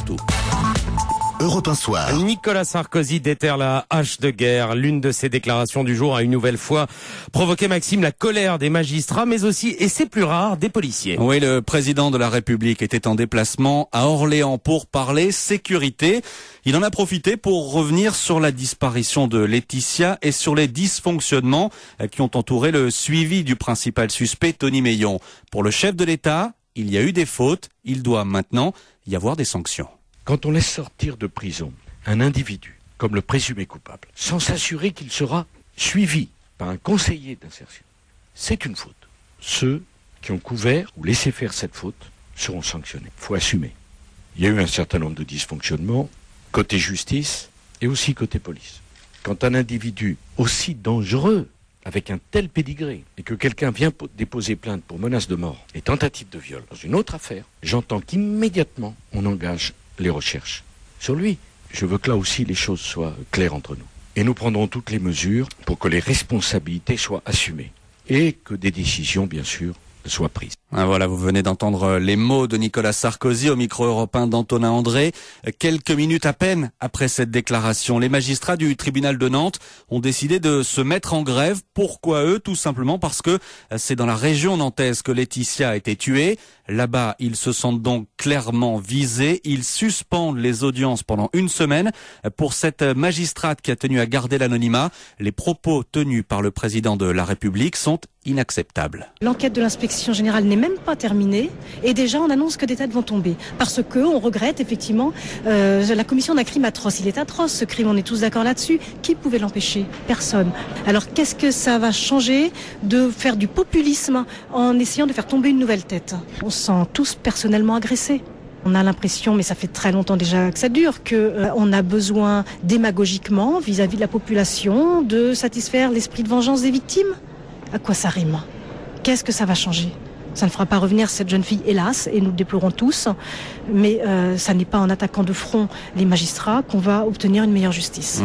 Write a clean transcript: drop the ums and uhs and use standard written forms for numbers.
partout. Europe 1 Soir. Nicolas Sarkozy déterre la hache de guerre. L'une de ses déclarations du jour a une nouvelle fois provoqué, Maxime, la colère des magistrats, mais aussi, et c'est plus rare, des policiers. Oui, le président de la République était en déplacement à Orléans pour parler sécurité. Il en a profité pour revenir sur la disparition de Laetitia et sur les dysfonctionnements qui ont entouré le suivi du principal suspect, Tony Meillon. Pour le chef de l'État, il y a eu des fautes. Il doit maintenant y avoir des sanctions. Quand on laisse sortir de prison un individu, comme le présumé coupable, sans s'assurer qu'il sera suivi par un conseiller d'insertion, c'est une faute. Ceux qui ont couvert ou laissé faire cette faute seront sanctionnés. Il faut assumer. Il y a eu un certain nombre de dysfonctionnements, côté justice et aussi côté police. Quand un individu aussi dangereux, avec un tel pédigré, et que quelqu'un vient déposer plainte pour menace de mort et tentative de viol dans une autre affaire, j'entends qu'immédiatement on engage les recherches sur lui. Je veux que là aussi les choses soient claires entre nous. Et nous prendrons toutes les mesures pour que les responsabilités soient assumées et que des décisions, bien sûr, soient prises. Voilà, vous venez d'entendre les mots de Nicolas Sarkozy au micro européen d'Antonin André. Quelques minutes à peine après cette déclaration, les magistrats du tribunal de Nantes ont décidé de se mettre en grève. Pourquoi eux? Tout simplement parce que c'est dans la région nantaise que Laetitia a été tuée. Là-bas, ils se sentent donc clairement visés. Ils suspendent les audiences pendant une semaine. Pour cette magistrate qui a tenu à garder l'anonymat, les propos tenus par le président de la République sont inacceptables. L'enquête de l'inspection générale n'est même pas terminée et déjà on annonce que des têtes vont tomber parce que on regrette effectivement la commission d'un crime atroce. Il est atroce ce crime, on est tous d'accord là-dessus. Qui pouvait l'empêcher? Personne. Alors qu'est-ce que ça va changer de faire du populisme en essayant de faire tomber une nouvelle tête? On se sent tous personnellement agressés. On a l'impression, mais ça fait très longtemps déjà que ça dure, qu'on a besoin démagogiquement vis-à-vis de la population de satisfaire l'esprit de vengeance des victimes. À quoi ça rime? Qu'est-ce que ça va changer? Ça ne fera pas revenir cette jeune fille, hélas, et nous le déplorons tous, mais ça n'est pas en attaquant de front les magistrats qu'on va obtenir une meilleure justice.